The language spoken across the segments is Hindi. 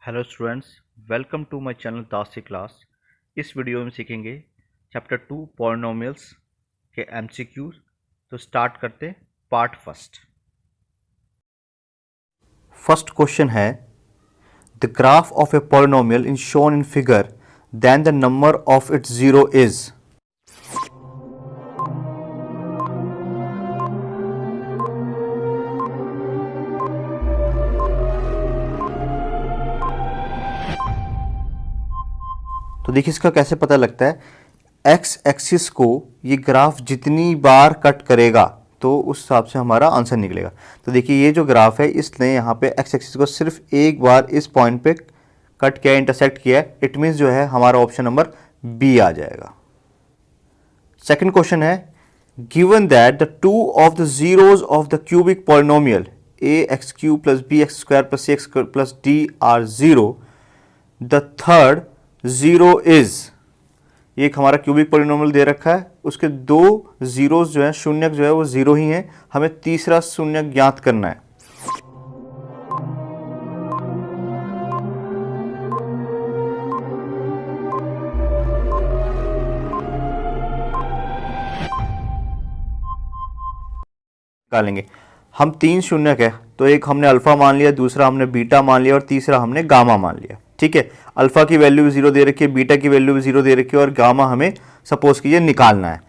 Hello students, welcome to my channel दासी क्लास। इस वीडियो में सीखेंगे चैप्टर 2 पॉलिनोमियल्स के एमसीक्यूज। तो स्टार्ट करते पार्ट फर्स्ट क्वेश्चन है, the graph of a polynomial in shown in figure then the number of its zero is. तो देखिए इसका कैसे पता लगता है। एक्स एक्सिस को ये ग्राफ जितनी बार कट करेगा तो उस हिसाब से हमारा आंसर निकलेगा। तो देखिए ये जो ग्राफ है इसने यहाँ पे एक्स एक्सिस को सिर्फ एक बार इस पॉइंट पे कट किया, इंटरसेक्ट किया है। इट मीन्स जो है हमारा ऑप्शन नंबर बी आ जाएगा। सेकंड क्वेश्चन है, given that the two of the zeros of the cubic polynomial A X cube plus B X square plus C X plus D are zero, the third zero is. ये एक हमारा क्यूबिक पॉलिनोमियल दे रखा है, उसके दो जीरोस जो है, शून्यक जो है वो जीरो ही हैं। हमें तीसरा शून्यक ज्ञात करना है। निकालेंगे हम तीन शून्यक है, तो एक हमने अल्फा मान लिया, दूसरा हमने बीटा मान लिया और तीसरा हमने गामा मान लिया। ठीक है, अल्फा की वैल्यू भी जीरो दे रखी है, बीटा की वैल्यू भी जीरो दे रखी है और गामा हमें सपोज कीजिए निकालना है।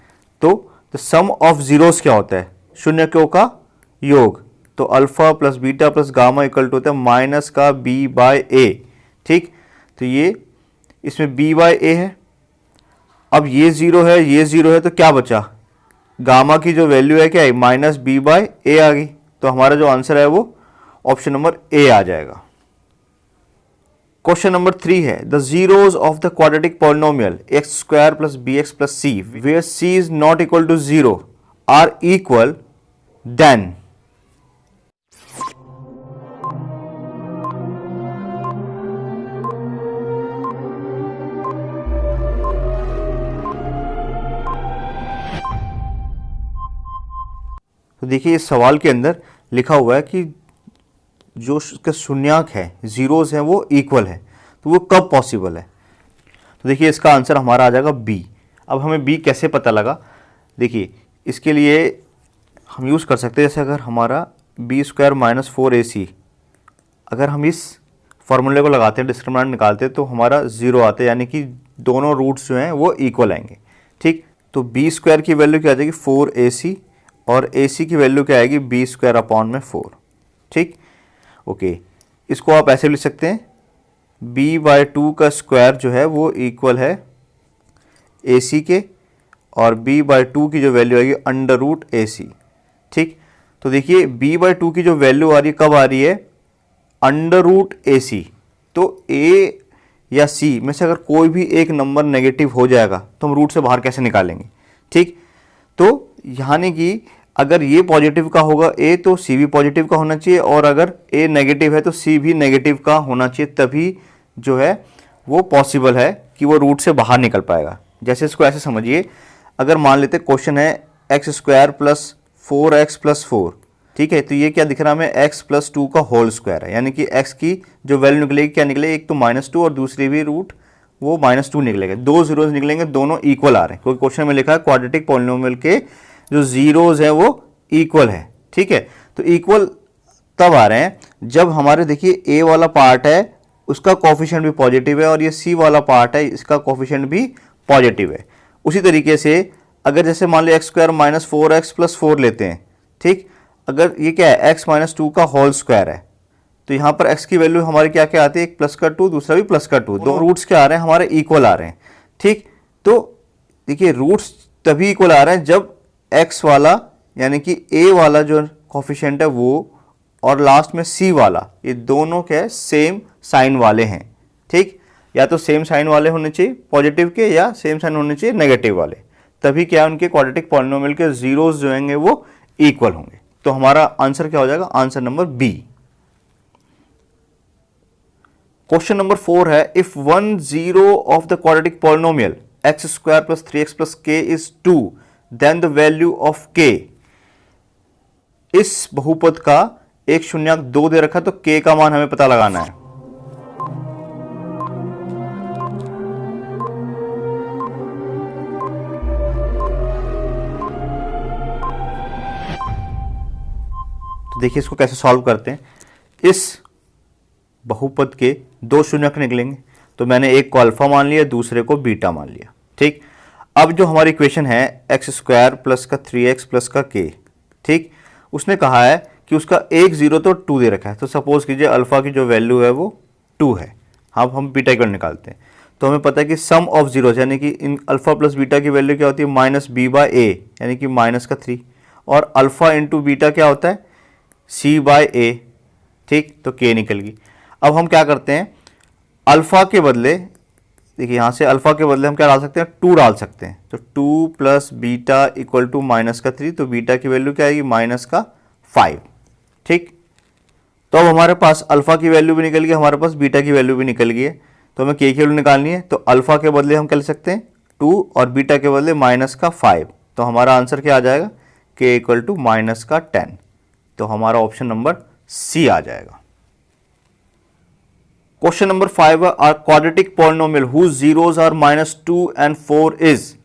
तो द सम ऑफ जीरोस क्या होता है? शून्यकों का योग। तो alpha plus beta plus gamma equal to होता है माइनस का बी बाय ए। ठीक, तो ये इसमें बी बाय ए है। अब ये जीरो है, ये जीरो है, तो क्या बचा? गामा की जो वैल्यू है क्या है? माइनस बी बाय ए आ गई। तो हमारा जो आंसर है वो ऑप्शन नंबर ए आ जाएगा। क्वेश्चन नंबर 3 है, the zeros of the quadratic polynomial x square plus B X plus C where C is not equal to zero are equal then. तो देखिए इस सवाल के अंदर लिखा हुआ है कि जो उसका शून्यक है, जीरोस हैं, वो इक्वल है। तो वो कब पॉसिबल है? तो देखिए इसका आंसर हमारा आ जाएगा बी। अब हमें बी कैसे पता लगा? देखिए इसके लिए हम यूज़ कर सकते हैं, जैसे अगर हमारा बी स्क्वायर माइनस फोर ए सी, अगर हम इस फॉर्मूले को लगाते हैं, डिस्क्रिमिनेंट निकालते हैं, तो हमारा जीरो आता है, यानी कि दोनों रूट्स जो हैं वो इक्वल आएंगे। ठीक, तो बी स्क्वायर की वैल्यू क्या आ जाएगी? फोर ए सी, और ए सी की वैल्यू क्या आएगी? बी स्क्वायर अपॉन में फोर। ठीक, ओके, इसको आप ऐसे लिख सकते हैं, b बाय टू का स्क्वायर जो है वो इक्वल है ए सी के, और b बाय टू की जो वैल्यू आएगी अंडर रूट ए सी। ठीक, तो देखिए b बाय टू की जो वैल्यू आ रही है कब आ रही है? अंडर रूट ए सी। तो a या c में से अगर कोई भी एक नंबर नेगेटिव हो जाएगा तो हम रूट से बाहर कैसे निकालेंगे? ठीक, तो यानी कि अगर ये पॉजिटिव का होगा a तो c भी पॉजिटिव का होना चाहिए, और अगर a नेगेटिव है तो c भी नेगेटिव का होना चाहिए, तभी जो है वो पॉसिबल है कि वो रूट से बाहर निकल पाएगा। जैसे इसको ऐसे समझिए, अगर मान लेते क्वेश्चन है x square plus four x plus four. ठीक है, तो ये क्या दिख रहा है हमें? एक्स प्लस टू का होल स्क्वायर है, यानी कि x की जो वैल्यू निकलेगी क्या निकलेगी? एक तो माइनस टू और दूसरी भी रूट वो माइनस टू निकलेगा। दो जीरोज निकलेंगे, दोनों इक्वल आ रहे हैं, क्योंकि क्वेश्चन में लिखा है क्वाड्रेटिक पॉलिनोमियल के जो जीरोज है वो इक्वल है। ठीक है, तो इक्वल तब आ रहे हैं जब हमारे, देखिए ए वाला पार्ट है उसका कोफिशिएंट भी पॉजिटिव है, और ये सी वाला पार्ट है इसका कोफिशिएंट भी पॉजिटिव है। उसी तरीके से अगर जैसे मान लो x square minus four x plus four लेते हैं, ठीक, अगर ये क्या है? एक्स माइनस टू का होल स्क्वायर है, तो यहाँ पर एक्स की वैल्यू हमारी क्या क्या आती है? एक प्लस का टू, दूसरा भी प्लस का टू, दो रूट्स क्या आ रहे हैं हमारे? इक्वल आ रहे हैं। ठीक, तो देखिए रूट्स तभी इक्वल आ रहे हैं जब एक्स वाला यानी कि ए वाला जो कोफिशिएंट है वो, और लास्ट में सी वाला, ये दोनों क्या सेम साइन वाले हैं। ठीक, या तो सेम साइन वाले होने चाहिए पॉजिटिव के, या सेम साइन होने चाहिए नेगेटिव वाले, तभी क्या उनके क्वाड्रेटिक पॉलिनोमियल के जीरोस जो होंगे वो इक्वल होंगे। तो हमारा आंसर क्या हो जाएगा? Answer number B. Question number 4 है, if one zero of the quadratic polynomial x square plus three x plus k is two then the value of k. इस बहुपद का एक शून्यक दो दे रखा है, तो k का मान हमें पता लगाना है। देखिए इसको कैसे सॉल्व करते हैं। इस बहुपद के दो शून्यक निकलेंगे, तो मैंने एक को अल्फा मान लिया, दूसरे को बीटा मान लिया। ठीक, अब जो हमारी इक्वेशन है एक्स स्क्वायर प्लस का 3x प्लस का k, ठीक, उसने कहा है कि उसका एक जीरो तो 2 दे रखा है, तो सपोज कीजिए अल्फा की जो वैल्यू है वो 2 है। अब हम बीटा इक्वल निकालते हैं, तो हमें पता है कि सम ऑफ जीरोज यानी कि इन अल्फा प्लस बीटा की वैल्यू क्या होती है, माइनस बी बाय ए यानी कि माइनस का 3, और अल्फा इंटू बीटा क्या होता है, सी बाय ए। ठीक, तो k निकल गई। अब हम क्या करते हैं, अल्फा के बदले, देखिए यहाँ से अल्फा के बदले हम क्या डाल सकते हैं, 2 डाल सकते हैं, तो 2 plus beta equal to minus का 3, तो बीटा की वैल्यू क्या आएगी, माइनस का 5। ठीक, तो अब हमारे पास अल्फा की वैल्यू भी निकल गई, हमारे पास बीटा की वैल्यू भी निकल गई है, तो हमें के की वैल्यू निकालनी है। तो अल्फा के बदले हम क्या ले सकते हैं 2 और बीटा के बदले माइनस का 5, तो हमारा आंसर क्या आ जाएगा, के इक्वल टू माइनस का 10। तो हमारा ऑप्शन नंबर सी आ जाएगा। Question number 5, are quadratic polynomial whose zeros are -2 and 4 is.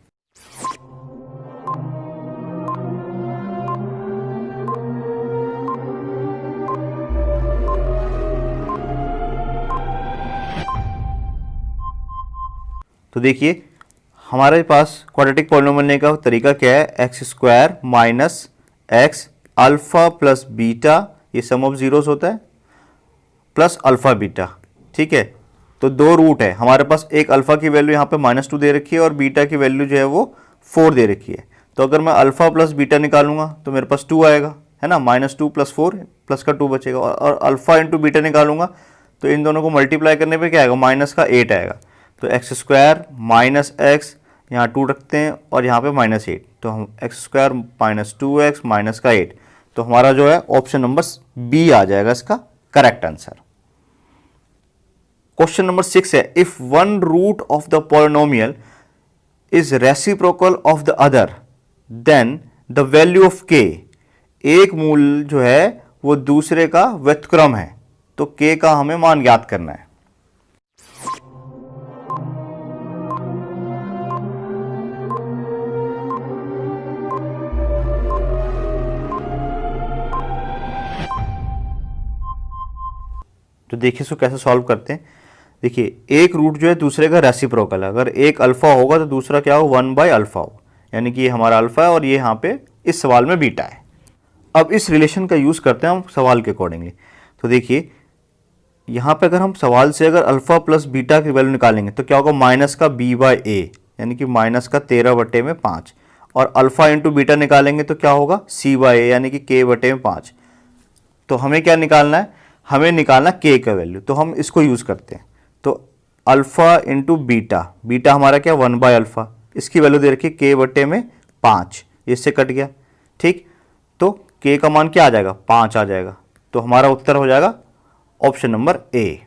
तो देखिए हमारे पास क्वाड्रेटिक पॉलिनोमियल लेने का तरीका क्या है, x square minus x alpha plus beta, ये सम ऑफ जीरोस होता है, प्लस अल्फा बीटा। ठीक है, तो दो रूट है हमारे पास, एक अल्फा की वैल्यू यहाँ पे -2 दे रखी है और बीटा की वैल्यू जो है वो 4 दे रखी है। तो अगर मैं अल्फा प्लस बीटा निकालूंगा तो मेरे पास 2 आएगा, है ना, -2 प्लस 4 प्लस का 2 बचेगा, और अल्फा इंटू बीटा निकालूंगा तो इन दोनों को मल्टीप्लाई करने पे क्या आएगा, माइनस का 8 आएगा। तो एक्स स्क्वायर माइनस एक्स, यहाँ 2 रखते हैं और यहाँ पे -8, तो हम x square minus 2x minus का 8, तो हमारा जो है ऑप्शन नंबर बी आ जाएगा इसका करेक्ट आंसर। क्वेश्चन नंबर 6 है, if one root of the polynomial is reciprocal of the other then the value of k, एक मूल जो है वो दूसरे का व्युत्क्रम है, तो k का हमें मान ज्ञात करना है। तो देखिए इसको कैसे सॉल्व करते हैं। देखिए एक रूट जो है दूसरे का रेसिप्रोकल है, अगर एक अल्फा होगा तो दूसरा क्या हो, 1/अल्फा हो, यानी कि ये हमारा अल्फा है और ये यहाँ पे इस सवाल में बीटा है। अब इस रिलेशन का यूज़ करते हैं हम सवाल के अकॉर्डिंगली। तो देखिए यहाँ पे अगर हम सवाल से अगर अल्फा प्लस बीटा की वैल्यू निकालेंगे तो क्या होगा, माइनस का b/a यानी कि माइनस का 13/5, और अल्फा इंटू बीटा निकालेंगे तो क्या होगा, c/a यानी कि k/5। तो हमें क्या निकालना है, हमें निकालना k का वैल्यू, तो हम इसको यूज़ करते हैं। तो अल्फा इंटू बीटा, बीटा हमारा क्या 1/अल्फा, इसकी वैल्यू दे रखी k/5, इससे कट गया। ठीक, तो k का मान क्या आ जाएगा, 5 आ जाएगा, तो हमारा उत्तर हो जाएगा option number A.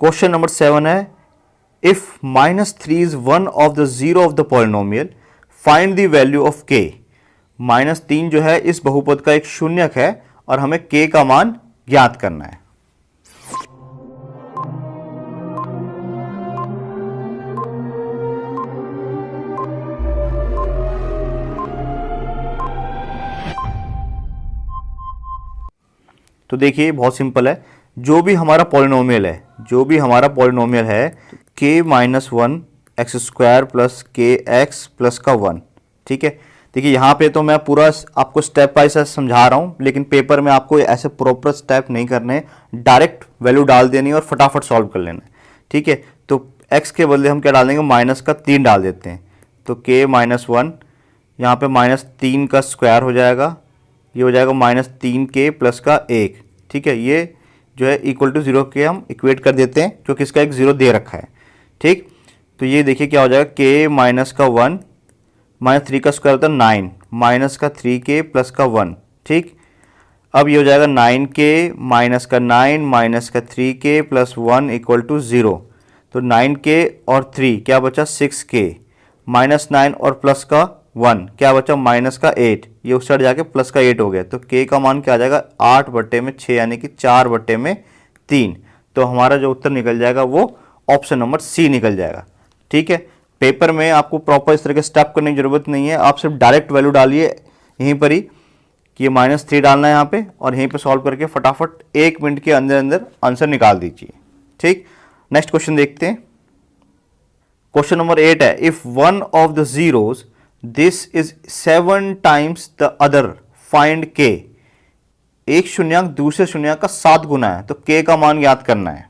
Question number 7 है, if -3 is one of the zero of the polynomial find the value of k। -3 जो है इस बहुपद का एक शून्यक है और हमें k का मान ज्ञात करना है। तो देखिए बहुत सिंपल है, जो भी हमारा पॉलिनोमियल है k-1 एक्स स्क्वायर प्लस के एक्स प्लस का 1। ठीक है, देखिए यहाँ पे तो मैं पूरा आपको स्टेप बाय स्टेप समझा रहा हूँ, लेकिन पेपर में आपको ऐसे प्रॉपर स्टेप नहीं करने, डायरेक्ट वैल्यू डाल देनी और फटाफट सॉल्व कर लेना है। ठीक है, तो x के बदले हम क्या डाल देंगे, -3 डाल देते हैं, तो k-1 यहाँ पे -3 का स्क्वायर हो जाएगा, ये हो जाएगा -3k प्लस का 1। ठीक है, ये जो है इक्वल टू 0 के हम इक्वेट कर देते हैं क्योंकि इसका एक 0 दे रखा है। ठीक, तो ये देखिए क्या हो जाएगा, k-1 -3 का स्क्वायर होता है 9 माइनस का 3k प्लस का 1। ठीक, अब ये हो जाएगा 9k माइनस का 9 माइनस का 3k प्लस 1 इक्वल टू 0। तो 9k और 3 क्या बचा, 6k -9 और प्लस का 1 क्या बचा, माइनस का 8, ये उस साइड जाके प्लस का 8 हो गया। तो k का मान क्या आ जाएगा, 8/6 यानी कि 4/3। तो हमारा जो उत्तर निकल जाएगा वो ऑप्शन नंबर सी निकल जाएगा। ठीक है, पेपर में आपको प्रॉपर इस तरह के स्टेप करने की जरूरत नहीं है, आप सिर्फ डायरेक्ट वैल्यू डालिए यहीं पर ही, कि ये -3 डालना है यहाँ पे और यहीं पे सॉल्व करके फटाफट 1 मिनट के अंदर अंदर आंसर निकाल दीजिए। ठीक, नेक्स्ट क्वेश्चन देखते हैं। क्वेश्चन नंबर 8 है, if one of the zeros this is 7 times the other find के। एक शून्यंक दूसरे शून्यंक का 7 गुना है, तो के का मान याद करना है।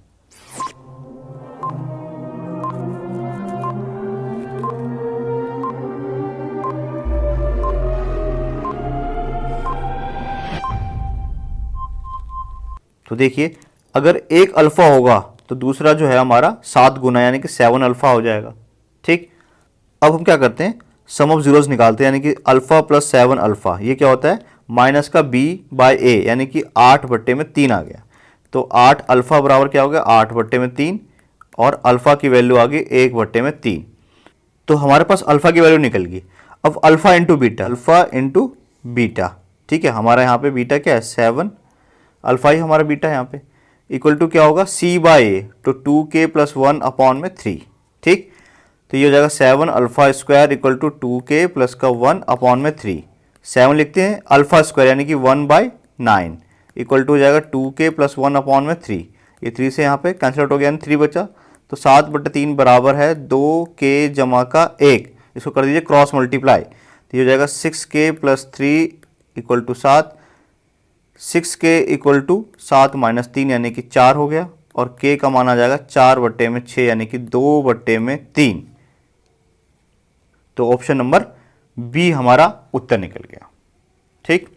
तो देखिए, अगर एक अल्फा होगा तो दूसरा जो है हमारा 7 गुना यानी कि 7 अल्फा हो जाएगा। ठीक, अब हम क्या करते हैं, सम ऑफ जीरोस निकालते हैं, यानी कि अल्फा प्लस 7 अल्फा, ये क्या होता है माइनस का b बाय ए, यानी कि 8/3 आ गया। तो 8 अल्फा बराबर क्या हो गया 8/3 और अल्फा की वैल्यू आ गई 1/3। तो हमारे पास अल्फा की वैल्यू निकल गई। अब alpha into beta, alpha into beta, ठीक है, हमारा यहाँ पे बीटा क्या है 7, अल्फा ही हमारा बीटा है यहाँ पे, इक्वल टू क्या होगा c बाय ए, तो 2k + 1/3। ठीक, तो ये हो जाएगा 7 alpha square equal to 2k + 1/3। 7 लिखते हैं अल्फा स्क्वायर यानी कि 1/9 इक्वल टू हो जाएगा 2k + 1/3। ये 3 से यहाँ पे कैंसिल आउट हो गया, यानी 3 बचा, तो 7/3 बराबर है 2k जमा का 1, इसको कर दीजिए क्रॉस मल्टीप्लाई, तो ये हो जाएगा 6k + 3 equal to 7, 6k equal to 7 - 3 यानी कि 4 हो गया, और k का मान आ जाएगा 4/6 यानी कि 2/3। तो ऑप्शन नंबर बी हमारा उत्तर निकल गया। ठीक,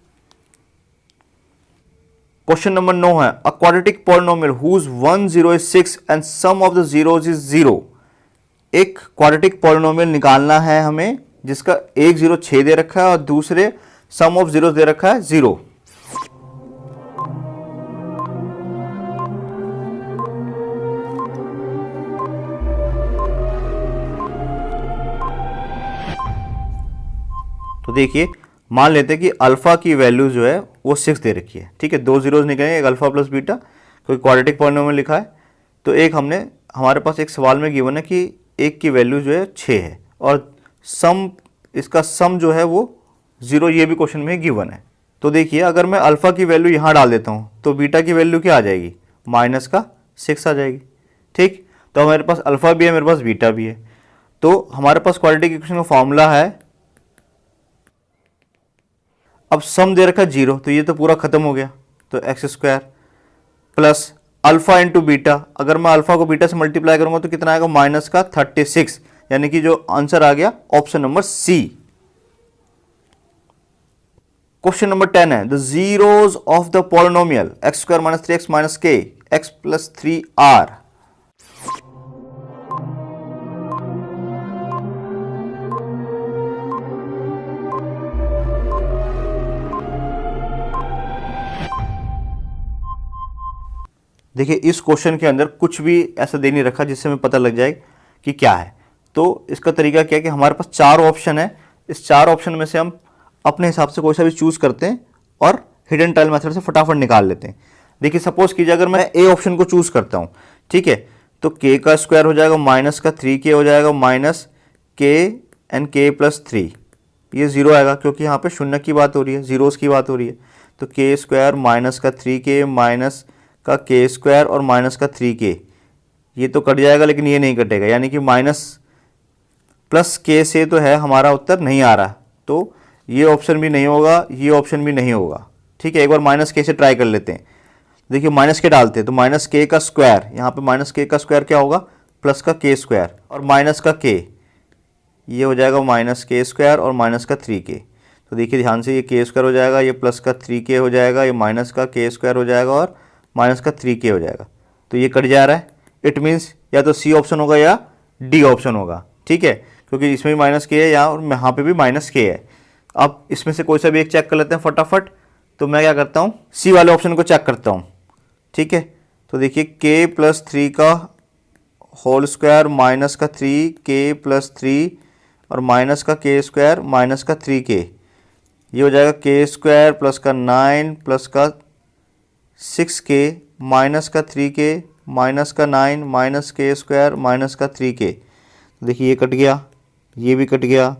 क्वेश्चन नंबर 9 है, a quadratic polynomial whose 1 0 is 6 and sum of the zeros is 0। एक क्वाड्रेटिक पॉलिनोमियल निकालना है हमें जिसका एक 0 6 दे रखा है और दूसरे सम ऑफ जीरोस दे रखा है 0। तो देखिए, मान लेते हैं कि अल्फा की वैल्यू जो है वो 6 दे रखी है। ठीक है, 2 जीरोस निकलेंगे, एक अल्फा प्लस बीटा, कोई क्वाड्रेटिक पॉलिनोमियल लिखा है। तो एक हमारे पास एक सवाल में गिवन है कि एक की वैल्यू जो है 6 है और सम, इसका सम जो है वो 0, ये भी क्वेश्चन में गिवन है। तो देखिए, अगर मैं अल्फा की वैल्यू यहाँ डाल देता हूँ तो बीटा की वैल्यू क्या आ जाएगी -6 आ जाएगी। ठीक, तो हमारे पास अल्फा भी है, मेरे पास बीटा भी है। तो हमारे पास क्वाड्रेटिक इक्वेशन का फॉर्मूला है, अब सम दे रखा 0, तो ये तो पूरा खत्म हो गया, तो x² plus alpha into beta, अगर मैं अल्फा को बीटा से मल्टीप्लाई करूंगा तो कितना आएगा -36, यानी कि जो आंसर आ गया option number C. Question number 10 है, the zeros of the polynomial x² - 3x - k x + 3r। देखिए, इस क्वेश्चन के अंदर कुछ भी ऐसा दे नहीं रखा जिससे हमें पता लग जाए कि क्या है। तो इसका तरीका क्या है कि हमारे पास 4 ऑप्शन है, इस 4 ऑप्शन में से हम अपने हिसाब से कोई सा भी चूज करते हैं और हिडन टाइल मेथड से फटाफट निकाल लेते हैं। देखिए, सपोज कीजिए अगर मैं ए ऑप्शन को चूज करता हूँ, ठीक है, तो k का स्क्वायर हो जाएगा -3k हो जाएगा -k एंड k + 3, ये 0 आएगा क्योंकि यहाँ पे शून्य की बात हो रही है, जीरोस की बात हो रही है। तो k² -3k का k² और -3k, ये तो कट जाएगा लेकिन ये नहीं कटेगा, यानी कि +k से तो है हमारा उत्तर नहीं आ रहा, तो ये ऑप्शन भी नहीं होगा, ये ऑप्शन भी नहीं होगा। ठीक है, एक बार -k से ट्राई कर लेते हैं। देखिए, -k डालते हैं तो -k का स्क्वायर, यहाँ पे -k का स्क्वायर क्या होगा प्लस का k² और माइनस का k, ये हो जाएगा -k² और -3k। तो देखिए ध्यान से, ये k² हो जाएगा, ये प्लस का 3k हो जाएगा, ये माइनस का k² हो जाएगा और -3k हो जाएगा। तो ये कट जा रहा है, इट मीन्स या तो सी ऑप्शन होगा या डी ऑप्शन होगा। ठीक है, क्योंकि इसमें भी -k है और यहाँ पे भी -k है। अब इसमें से कोई सा भी एक चेक कर लेते हैं फटाफट। तो मैं क्या करता हूँ, सी वाले ऑप्शन को चेक करता हूँ। ठीक है, तो देखिए k + 3 का होल स्क्वायर -3k + 3 और -k² -3k, ये हो जाएगा k² प्लस का 9 प्लस का 6k -3k -9 -k² -3k। तो देखिए, ये कट गया, ये भी कट गया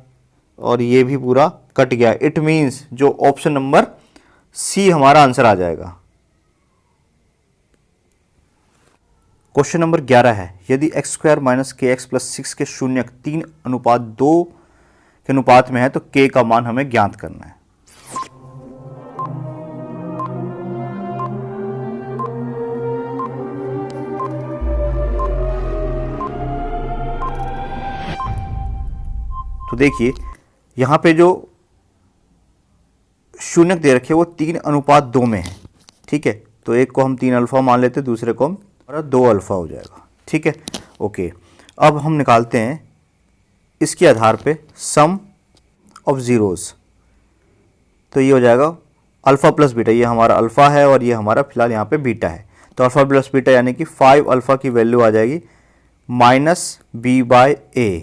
और ये भी पूरा कट गया। इट मीन्स जो ऑप्शन नंबर सी हमारा आंसर आ जाएगा। क्वेश्चन नंबर 11 है, यदि एक्स स्क्वायर माइनस के एक्स प्लस 6 के शून्यक 3:2 के अनुपात में है तो k का मान हमें ज्ञात करना है। तो देखिए यहां पे जो शून्यक दे रखे वो 3:2 में है, ठीक है। तो एक को हम 3 अल्फा मान लेते हैं, दूसरे को हम 2 अल्फा हो जाएगा, ठीक है। ओके, अब हम निकालते हैं इसके आधार पे सम ऑफ ज़ीरोज़। तो ये हो जाएगा अल्फ़ा प्लस बीटा, ये हमारा अल्फ़ा है और ये हमारा फिलहाल यहाँ पे बीटा है। तो अल्फ़ा प्लस बीटा यानी कि 5 अल्फ़ा की वैल्यू आ जाएगी -b/a,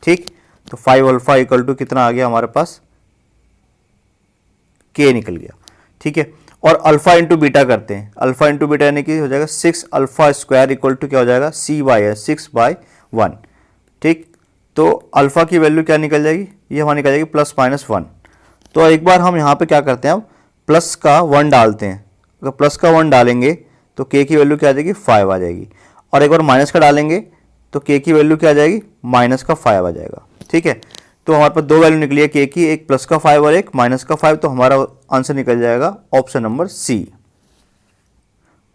ठीक। तो 5 अल्फ़ा इक्वल टू कितना आ गया हमारे पास, k निकल गया, ठीक है। और अल्फ़ा इंटू बीटा करते हैं, अल्फ़ा इंटू बीटा यानी कि हो जाएगा 6 अल्फ़ा स्क्वायर इक्वल टू क्या हो जाएगा, c/1, ठीक। तो अल्फ़ा की वैल्यू क्या निकल जाएगी, ये हमारी निकल जाएगी +-1। तो एक बार हम यहाँ पे क्या करते हैं, अब प्लस का 1 डालते हैं। अगर प्लस का 1 डालेंगे तो k की वैल्यू क्या आ जाएगी, 5 आ जाएगी। और एक बार माइनस का डालेंगे तो k की वैल्यू क्या आ जाएगी, -5 आ जाएगा, ठीक है। तो हमारे पास 2 वैल्यू निकली है k की, एक +5 और एक -5। तो हमारा आंसर निकल जाएगा option number C.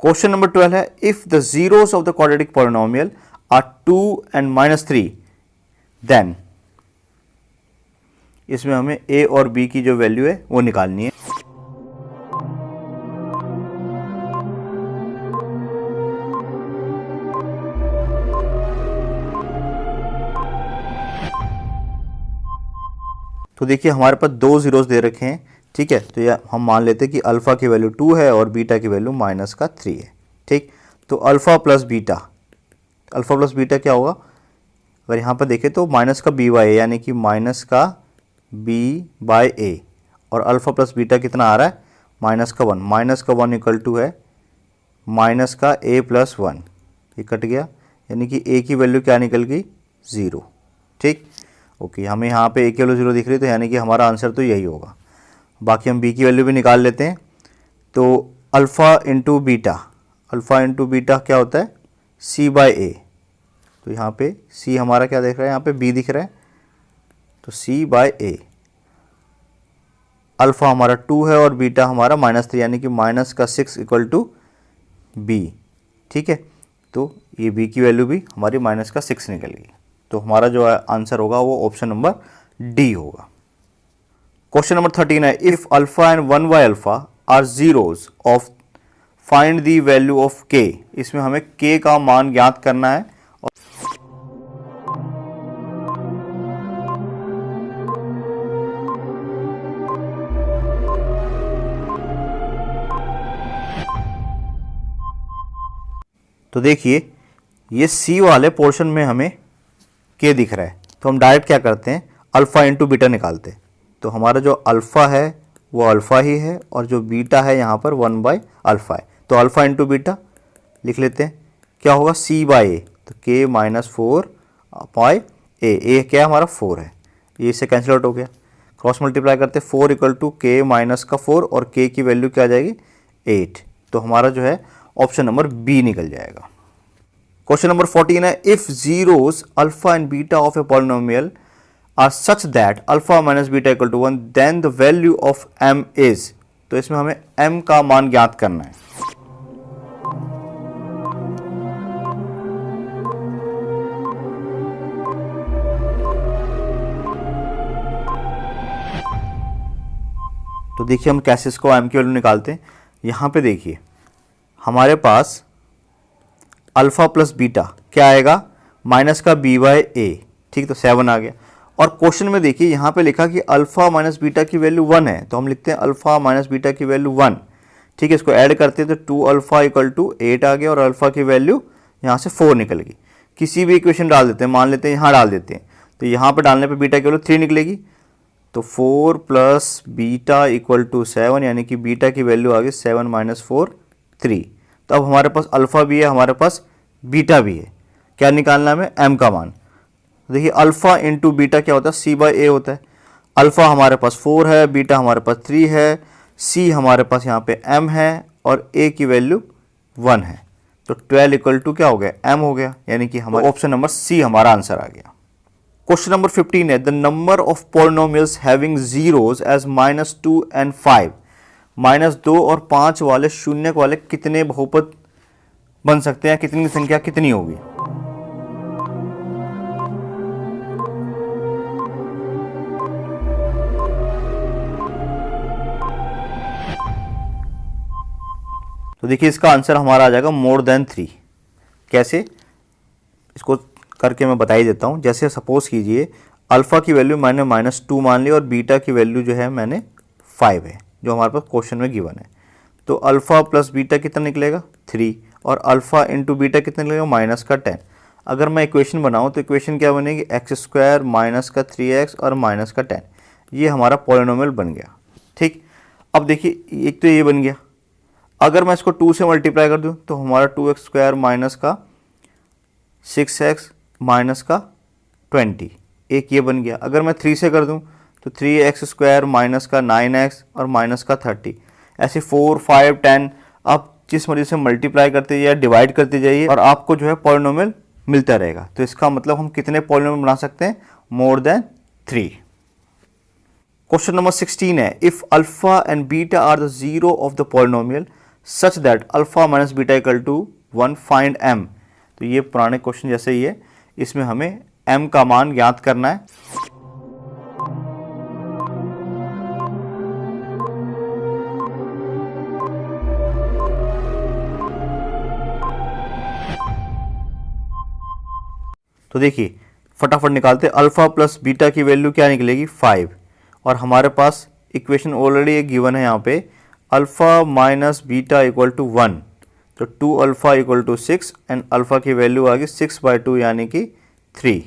Question number 12 है, if the zeros of the quadratic polynomial are 2 and -3 then, इसमें हमें a और b की जो वैल्यू है वो निकालनी है। तो देखिए हमारे पास 2 जीरोस दे रखे हैं, ठीक है। तो ये हम मान लेते हैं कि अल्फ़ा की वैल्यू 2 है और बीटा की वैल्यू -3 है, ठीक। तो अल्फ़ा प्लस बीटा क्या होगा, अगर यहाँ पर देखें तो -b/a यानी कि -b/a, और अल्फ़ा प्लस बीटा कितना आ रहा है, -1 इक्वल टू है -a+1, ये कट गया, यानी कि a की वैल्यू क्या निकल गई, 0, ठीक। ओके, हमें यहाँ पे a की वैल्यू 0 दिख रही है, तो यानी कि हमारा आंसर तो यही होगा। बाकी हम b की वैल्यू भी निकाल लेते हैं। तो अल्फ़ा इंटू बीटा क्या होता है, c/a। तो यहाँ पे c हमारा क्या दिख रहा है, यहाँ पे b दिख रहा है, तो c/a। अल्फ़ा हमारा 2 है और बीटा हमारा -3 यानी कि -6 इक्वल टू b, ठीक है। तो ये b की वैल्यू भी हमारी -6 निकल गई। तो हमारा जो आंसर होगा वो ऑप्शन नंबर डी होगा। क्वेश्चन नंबर 13 है, इफ अल्फा एंड 1/अल्फा are zeros of find the value of k। इसमें हमें k का मान ज्ञात करना है। तो देखिए ये c वाले पोर्शन में हमें k दिख रहा है, तो हम डायरेक्ट क्या करते हैं, अल्फ़ा इंटू बीटा निकालते हैं। तो हमारा जो अल्फ़ा है वो अल्फ़ा ही है और जो बीटा है यहाँ पर 1/अल्फ़ा है। तो अल्फ़ा इंटू बीटा लिख लेते हैं, क्या होगा, c/a। तो k -4/a, a क्या हमारा 4 है, ये इससे कैंसिल आउट हो गया। क्रॉस मल्टीप्लाई करते 4 इक्वल टू k -4 और k की वैल्यू क्या आ जाएगी, 8। तो हमारा जो है ऑप्शन नंबर बी निकल जाएगा। क्वेश्चन नंबर 14 है, if zeros alpha and beta of a polynomial are such that alpha minus beta equal to 1 then the value of m is. तो इसमें हमें m का मान ज्ञात करना है। तो देखिए हम कैसे इसको m की वैल्यू निकालते हैं। यहां पे देखिए हमारे पास अल्फ़ा प्लस बीटा क्या आएगा, माइनस का b/a, ठीक। तो 7 आ गया। और क्वेश्चन में देखिए यहाँ पे लिखा कि अल्फ़ा माइनस बीटा की वैल्यू 1 है, तो हम लिखते हैं अल्फ़ा माइनस बीटा की वैल्यू 1, ठीक है। इसको ऐड करते हैं तो 2 अल्फ़ा इक्वल टू 8 आ गया और अल्फ़ा की वैल्यू यहाँ से 4 निकल गई। किसी भी इक्वेशन डाल देते हैं, मान लेते हैं यहाँ डाल देते हैं, तो यहाँ पर डालने पर बीटा की वैल्यू 3 निकलेगी। तो 4 प्लस बीटा इक्वल टू 7, यानी कि बीटा की वैल्यू आ गई 7 - 4 3। तो अब हमारे पास अल्फ़ा भी है, हमारे पास बीटा भी है। क्या निकालना है हमें, m का मान। देखिए अल्फ़ा इंटू बीटा क्या होता है, c/a होता है। अल्फ़ा हमारे पास 4 है, बीटा हमारे पास 3 है, C हमारे पास यहाँ पे m है और A की वैल्यू 1 है, तो 12 इक्वल टू क्या हो गया, m हो गया, यानी कि हमारा ऑप्शन नंबर C हमारा आंसर आ गया। क्वेश्चन नंबर 15 है the number of polynomials having zeros as -2 and 5, -2 और 5 वाले शून्य वाले कितने बहुपद बन सकते हैं, कितनी संख्या कितनी होगी। तो देखिए इसका आंसर हमारा आ जाएगा मोर देन 3। कैसे, इसको करके मैं बता ही देता हूँ। जैसे सपोज कीजिए अल्फ़ा की वैल्यू मैंने -2 मान ली और बीटा की वैल्यू जो है मैंने 5 है, जो हमारे पास क्वेश्चन में गिवन है। तो अल्फ़ा प्लस बीटा कितना निकलेगा 3, और अल्फ़ा इंटू बीटा कितना निकलेगा -10। अगर मैं इक्वेशन बनाऊँ तो इक्वेशन क्या बनेगी, x² माइनस का 3x और -10। ये हमारा पॉलिनोमियल बन गया। ठीक, अब देखिए एक तो ये बन गया, अगर मैं इसको 2 से मल्टीप्लाई कर दूं तो हमारा 2x² माइनस का 6x माइनस का 20, एक ये बन गया। अगर मैं 3 से कर दूं तो 3x² माइनस का 9x और माइनस का 30, ऐसे 4, 5, 10 आप जिस मर्जी से मल्टीप्लाई करते जाइए, डिवाइड करते जाइए और आपको जो है पॉलिनोमियल मिलता रहेगा। तो इसका मतलब हम कितने पॉलिनोमियल बना सकते हैं, मोर देन 3। क्वेश्चन नंबर 16 है if alpha and beta are the zero of the polynomial such that alpha minus beta equal to 1 find m। तो ये पुराने क्वेश्चन जैसे ही है, इसमें हमें m का मान ज्ञात करना है। तो देखिए फटाफट निकालते, अल्फा प्लस बीटा की वैल्यू क्या निकलेगी 5, और हमारे पास इक्वेशन ऑलरेडी एक गिवन है यहाँ पे, alpha minus beta equal to 1, तो 2 alpha equal to 6 and alpha की वैल्यू आ गई 6/2 यानी कि 3।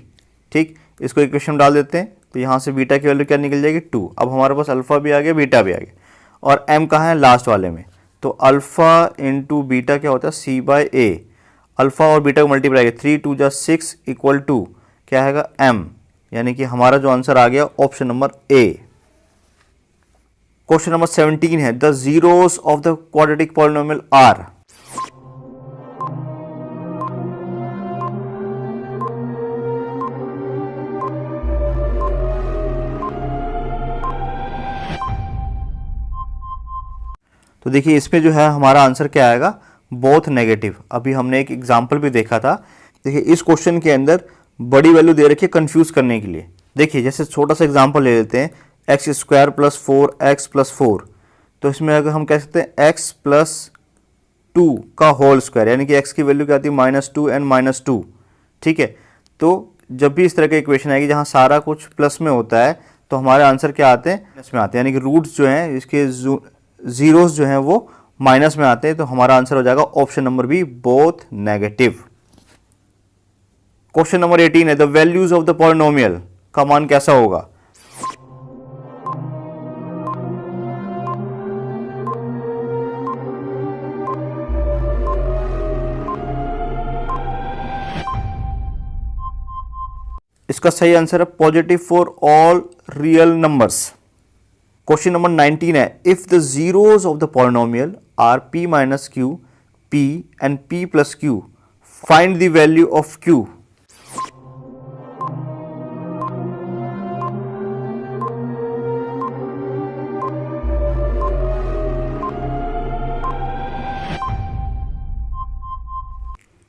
ठीक, इसको इक्वेशन में डाल देते हैं तो यहाँ से बीटा की वैल्यू क्या निकल जाएगी 2। अब हमारे पास अल्फ़ा भी आ गया, बीटा भी आ गया, और m कहाँ है, लास्ट वाले में। तो अल्फ़ा इंटू बीटा क्या होता है c/a, अल्फ़ा और बीटा को मल्टीप्लाई किया 3 2 6 इक्वल टू क्या है m, यानी कि हमारा जो आंसर आ गया option number A. Question number 17 है the zeros of the quadratic polynomial are. तो देखिए इसमें जो है हमारा आंसर क्या आएगा, बोथ नेगेटिव। अभी हमने एक एग्जांपल भी देखा था। देखिए इस क्वेश्चन के अंदर बड़ी वैल्यू दे रखी है कंफ्यूज करने के लिए। देखिए जैसे छोटा सा एग्जांपल ले लेते हैं, x² + 4x + 4, तो इसमें अगर हम कह सकते हैं x + 2 का होल स्क्वायर, यानी कि x की वैल्यू क्या आती है -2 एंड -2। ठीक है, तो जब भी इस तरह की इक्वेशन आएगी जहाँ सारा कुछ प्लस में होता है तो हमारे आंसर क्या आते हैं, माइनस में आते हैं, यानी कि रूट्स जो हैं इसके जीरोस जो हैं वो माइनस में आते हैं। तो हमारा आंसर हो जाएगा option number B, both negative. Question number 18 है the values of the polynomial का मान कैसा होगा। इसका सही आंसर है positive for all real numbers. Question number 19 है if the zeros of the polynomial are p - q, p and p + q, find the value of q।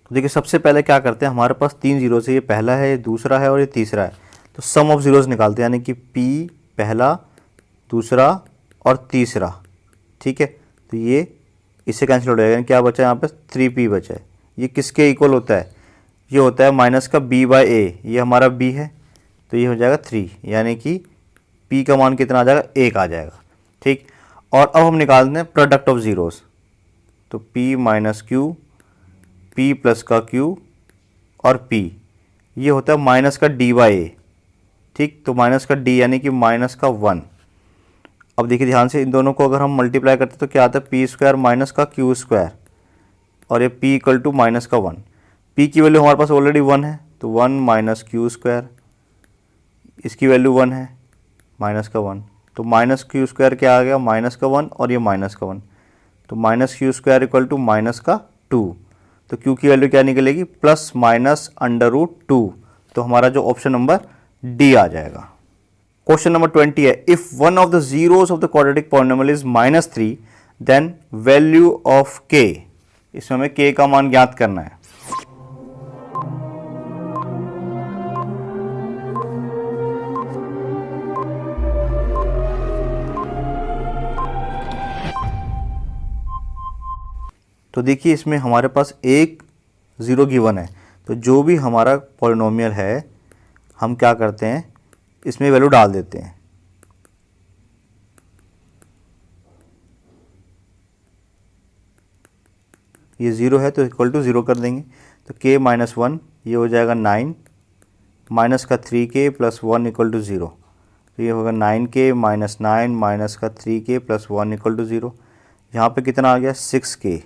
तो देखिए सबसे पहले क्या करते हैं, हमारे पास 3 जीरोस है, ये पहला है, ये दूसरा है और ये तीसरा है। तो सम ऑफ जीरोस निकालते हैं, यानी कि p पहला, दूसरा और तीसरा। ठीक है, तो ये इससे कैंसिल हो जाएगा, क्या बचा है यहाँ पे 3p बचा है। ये किसके इक्वल होता है, ये होता है माइनस का b/a, ये हमारा b है, तो ये हो जाएगा 3, यानी कि p का मान कितना आ जाएगा, 1 आ जाएगा। ठीक, और अब हम निकालते हैं प्रोडक्ट ऑफ जीरोस, तो p - q, p प्लस का q और p, ये होता है माइनस का d/a। ठीक, तो माइनस का d यानी कि माइनस का 1। अब देखिए ध्यान से, इन दोनों को अगर हम मल्टीप्लाई करते तो क्या आता है p² माइनस का q², और ये p इक्वल टू माइनस का 1। p की वैल्यू हमारे पास ऑलरेडी 1 है, तो 1 - q², इसकी वैल्यू 1 है, माइनस का 1, तो माइनस क्यू स्क्वायर क्या आ गया, माइनस का 1 और ये माइनस का 1, तो minus Q square equal to minus का 2, तो क्यू की वैल्यू क्या निकलेगी, प्लस माइनस अंडर रूट 2, तो हमारा जो ऑप्शन नंबर डी आ जाएगा। क्वेश्चन नंबर 20 है, if one of the zeros of the quadratic polynomial is -3 then value of K, इसमें हमें के का मान ज्ञात करना है। तो देखिए इसमें हमारे पास एक ज़ीरो गिवन है, तो जो भी हमारा पॉलिनोमियल है हम क्या करते हैं, इसमें वैल्यू डाल देते हैं। ये 0 है तो इक्वल टू 0 कर देंगे, तो k माइनस 1 ये हो जाएगा 9 माइनस का 3k प्लस 1 इक्वल टू 0, तो ये होगा 9k माइनस 9 माइनस का 3k प्लस 1 इक्वल टू 0। यहाँ पे कितना आ गया 6k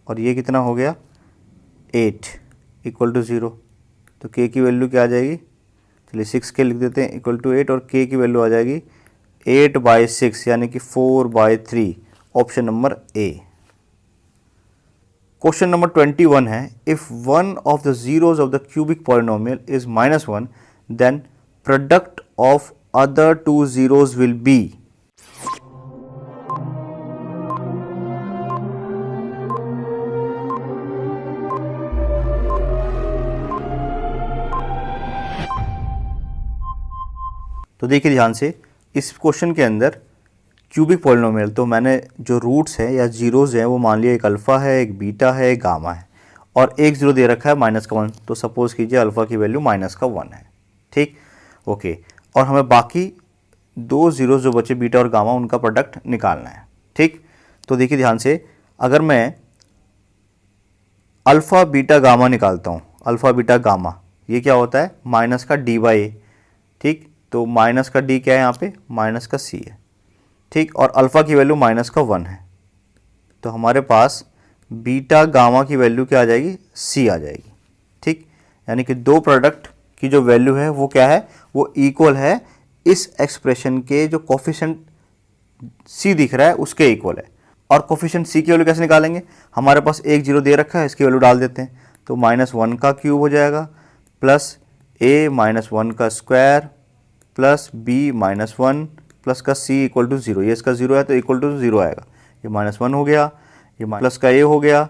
और ये कितना हो गया 8 इक्वल टू 0, तो k की वैल्यू क्या आ जाएगी, चलिए 6k लिख देते हैं इक्वल टू 8 और k की वैल्यू आ जाएगी 8/6 यानी कि 4/3, option number A. Question number 21 है, if one of the zeros of the cubic polynomial is -1 then product of other two zeros will be. तो देखिए ध्यान से, इस क्वेश्चन के अंदर क्यूबिक पॉलिनोमियल, तो मैंने जो रूट्स हैं या जीरोज़ हैं वो मान लिया एक अल्फ़ा है, एक बीटा है, एक गामा है, और एक ज़ीरो दे रखा है माइनस का 1, तो सपोज़ कीजिए अल्फ़ा की वैल्यू माइनस का 1 है, ठीक, ओके। और हमें बाकी दो ज़ीरो जो बचे बीटा और गामा उनका प्रोडक्ट निकालना है, ठीक। तो देखिए ध्यान से, अगर मैं अल्फ़ा बीटा गामा निकालता हूँ, अल्फ़ा बीटा गामा ये क्या होता है माइनस का d/a, ठीक, तो माइनस का d क्या है यहाँ पे, माइनस का c है, ठीक, और अल्फ़ा की वैल्यू माइनस का 1 है, तो हमारे पास बीटा गामा की वैल्यू क्या आ जाएगी, c आ जाएगी, ठीक। यानी कि दो प्रोडक्ट की जो वैल्यू है वो क्या है, वो इक्वल है इस एक्सप्रेशन के जो कोफिशिएंट c दिख रहा है उसके इक्वल है। और कोफिशिएंट c की वैल्यू कैसे निकालेंगे, हमारे पास एक जीरो दे रखा है, इसकी वैल्यू डाल देते हैं, तो -1 का क्यूब हो जाएगा प्लस a -1 का स्क्वायर प्लस b -1 प्लस का c इक्वल टू 0, ये इसका 0 है तो इक्वल टू 0 आएगा, ये -1 हो गया, ये प्लस का a हो गया,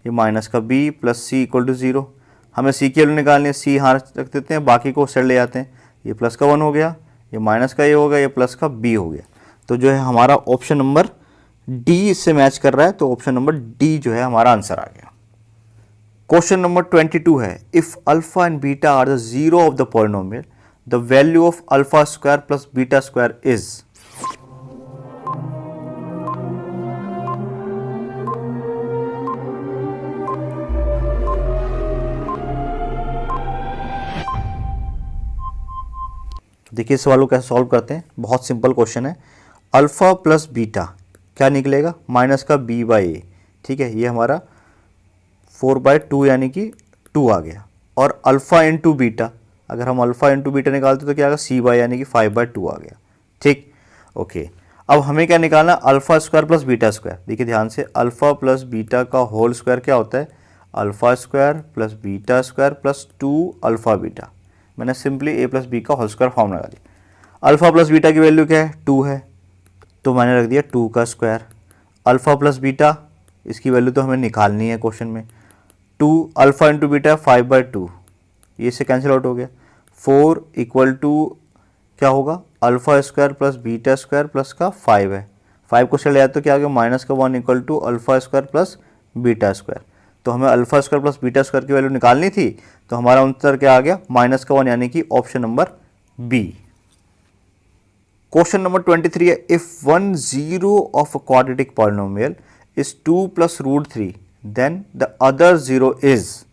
ये माइनस का b plus c equal to 0। हमें c की वैल्यू निकालनी है, c यहाँ रख देते हैं, बाकी को साइड ले जाते हैं, ये प्लस का 1 हो गया, ये माइनस का a हो गया, ये प्लस का b हो गया, तो जो है हमारा ऑप्शन नंबर d इससे मैच कर रहा है, तो ऑप्शन नंबर d जो है हमारा आंसर आ गया। क्वेश्चन नंबर 22 है, if alpha and beta are the zero of the polynomial the value of alpha square plus beta square is. देखिए इस सवाल को कैसे सॉल्व करते हैं, बहुत सिंपल क्वेश्चन है। अल्फा प्लस बीटा क्या निकलेगा, माइनस का b/a, ठीक है, ये हमारा 4/2 यानी कि 2 आ गया। और अल्फ़ा इंटू बीटा, अगर हम अल्फ़ा इंटू बीटा निकालते तो क्या आएगा, c/ यानी कि 5/2 आ गया, ठीक, ओके। अब हमें क्या निकालना है, alpha square plus beta square. देखिए ध्यान से, अल्फ़ा प्लस बीटा का होल स्क्वायर क्या होता है, alpha square plus beta square plus 2 alpha beta. मैंने सिंपली a प्लस बी का होल स्क्वायर फॉर्म लगा दिया। अल्फ़ा प्लस बीटा की वैल्यू क्या है, 2 है, तो मैंने रख दिया 2 का स्क्वायर। अल्फ़ा प्लस बीटा, इसकी वैल्यू तो हमें निकालनी है क्वेश्चन में, 2 अल्फ़ा इंटू बीटा 5/2, ये से कैंसिल आउट हो गया। 4 इक्वल टू क्या होगा, alpha square plus beta square plus का 5 है, 5 को से ले आए तो क्या आ गया, माइनस का 1 equal to alpha square plus beta square. तो हमें alpha square plus beta square की वैल्यू निकालनी थी, तो हमारा उत्तर क्या आ गया, माइनस का 1 यानी कि option number B. Question number 23 है, if one zero of a quadratic polynomial is 2 + √3 then the other zero is.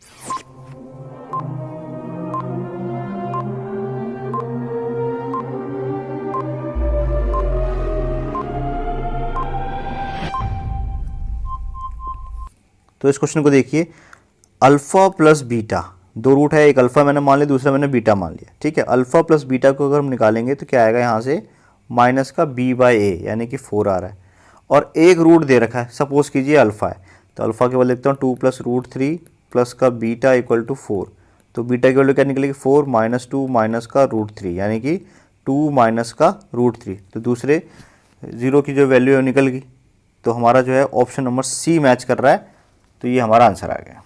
तो इस क्वेश्चन को देखिए, अल्फ़ा प्लस बीटा, दो रूट है, एक अल्फ़ा मैंने मान लिया, दूसरा मैंने बीटा मान लिया, ठीक है। अल्फ़ा प्लस बीटा को अगर हम निकालेंगे तो क्या आएगा यहाँ से, माइनस का b बाई ए यानी कि 4 आ रहा है, और एक रूट दे रखा है, सपोज कीजिए अल्फ़ा है, तो अल्फ़ा के बदले लिखता हूँ 2 प्लस रूट 3 प्लस का बीटा इक्वल टू 4। तो बीटा की वैल्यू क्या निकलेगी 4 माइनस 2 माइनस का रूट 3 यानी कि 2 माइनस का रूट 3। तो दूसरे ज़ीरो की जो वैल्यू है वो निकल गई। तो हमारा जो है ऑप्शन नंबर सी मैच कर रहा है, तो ये हमारा आंसर आ गया।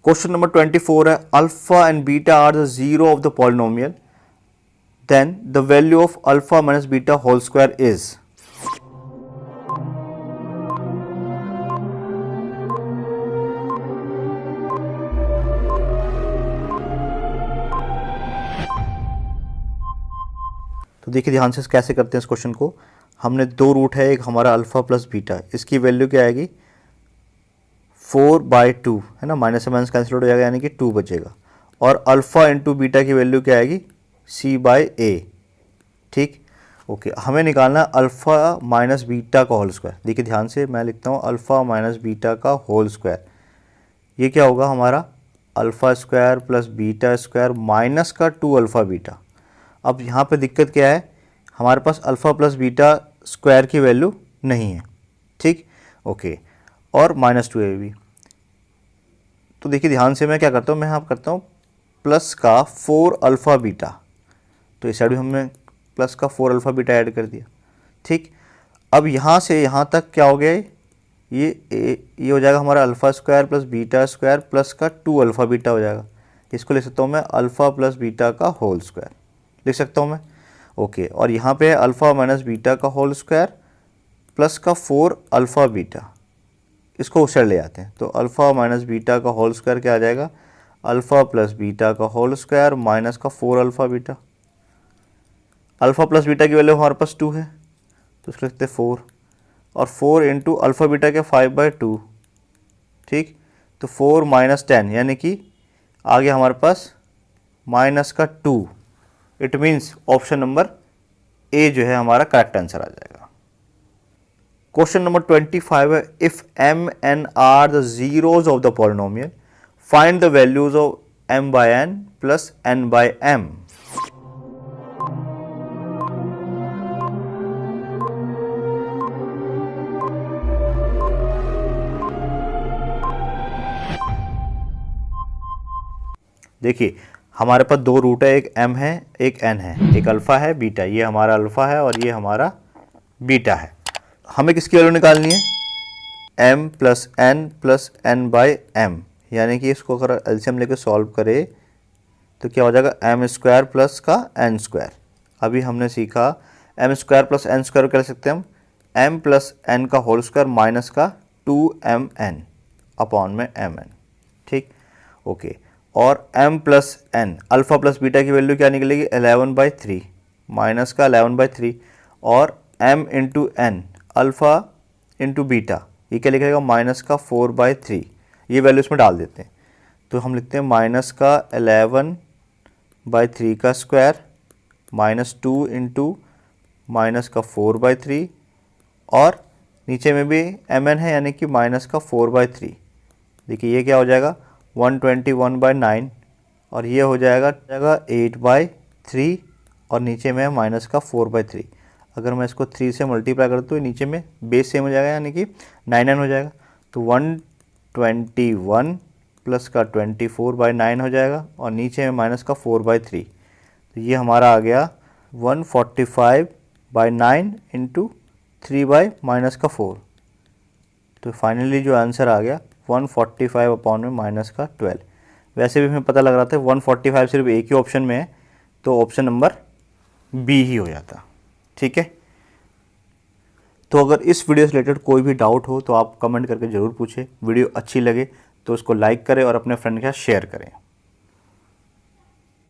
क्वेश्चन नंबर 24 है alpha and beta are the zero of the polynomial, then the value of alpha minus beta whole square is. तो देखिए ध्यान से कैसे करते हैं इस क्वेश्चन को। हमने दो रूट है, एक हमारा अल्फा प्लस बीटा, इसकी वैल्यू क्या आएगी 4/2 है ना, माइनस से माइनस कैंसिल हो जाएगा यानी कि 2 बचेगा। और अल्फा इंटू बीटा की वैल्यू क्या आएगी c/a। ठीक, ओके। हमें निकालना है अल्फा माइनस बीटा का होल स्क्वायर। देखिए ध्यान से मैं लिखता हूँ अल्फा माइनस बीटा का होल स्क्वायर, ये क्या होगा हमारा alpha square plus beta square minus का 2 अल्फा बीटा। अब यहाँ पे दिक्कत क्या है, हमारे पास अल्फ़ा प्लस बीटा स्क्वायर की वैल्यू नहीं है। ठीक, ओके, और -2 है भी। तो देखिए ध्यान से मैं क्या करता हूँ, मैं यहाँ करता हूँ प्लस का 4 अल्फ़ा बीटा, तो इस साइड भी हमने प्लस का 4 अल्फ़ा बीटा ऐड कर दिया। ठीक, अब यहाँ से यहाँ तक क्या हो गया, ये हो जाएगा हमारा alpha square plus beta square plus का 2 अल्फ़ा बीटा हो जाएगा। इसको लिख सकता हूँ मैं अल्फ़ा प्लस बीटा का होल स्क्वायर लिख सकता हूँ मैं, ओके। और यहाँ पे अल्फ़ा माइनस बीटा का होल स्क्वायर प्लस का 4 अल्फ़ा बीटा, इसको उस साइड ले आते हैं। तो अल्फ़ा माइनस बीटा का होल स्क्वायर क्या आ जाएगा अल्फ़ा प्लस बीटा का होल स्क्वायर माइनस का 4 alpha beta. Alpha plus beta की वैल्यू हमारे पास 2 है, तो इसको लिखते हैं 4, और 4 इंटू अल्फ़ा बीटा के 5/2। ठीक, तो 4 माइनस 10 यानी कि आ गया हमारे पास माइनस का 2। इट मीन्स ऑप्शन नंबर ए जो है हमारा करेक्ट आंसर आ जाएगा। क्वेश्चन नंबर 25 है if m n are the zeros of the polynomial find the values of m/n plus n/m। देखिए हमारे पास दो रूट है, एक m है एक n है, एक अल्फ़ा है बीटा, ये हमारा अल्फ़ा है और ये हमारा बीटा है। हमें किसकी वैल्यू निकालनी है m plus n by m, यानी कि इसको अगर एलसीएम लेके सॉल्व करे तो क्या हो जाएगा m स्क्वायर प्लस का n स्क्वायर। अभी हमने सीखा m square plus n square कर सकते हैं हम m प्लस n का होल स्क्वायर माइनस का 2mn अपॉन में mn। ठीक, ओके। और m plus n alpha plus beta की वैल्यू क्या निकलेगी 11/3 माइनस का 11/3, और m into n alpha into beta ये क्या लिखेगा माइनस का 4/3। ये वैल्यू इसमें डाल देते हैं, तो हम लिखते हैं माइनस का 11/3 का स्क्वायर माइनस 2 इंटू माइनस का 4/3, और नीचे में भी mn है यानी कि माइनस का 4/3। देखिए ये क्या हो जाएगा 121/9, और ये हो जाएगा 8/3, और नीचे में माइनस का 4/3। अगर मैं इसको 3 से मल्टीप्लाई कर दूँ तो नीचे में बेस सेम हो जाएगा यानी कि 9n हो जाएगा। तो 121 प्लस का 24/9 हो जाएगा, और नीचे में माइनस का 4/3। तो ये हमारा आ गया 145/9 इंटू 3/-4। तो फाइनली जो आंसर आ गया 145 अपॉन में माइनस का 12। वैसे भी हमें पता लग रहा था 145 सिर्फ एक ही ऑप्शन में है, तो ऑप्शन नंबर बी ही हो जाता। ठीक है, तो अगर इस वीडियो से रिलेटेड कोई भी डाउट हो तो आप कमेंट करके ज़रूर पूछें। वीडियो अच्छी लगे तो उसको लाइक करें और अपने फ्रेंड के साथ शेयर करें।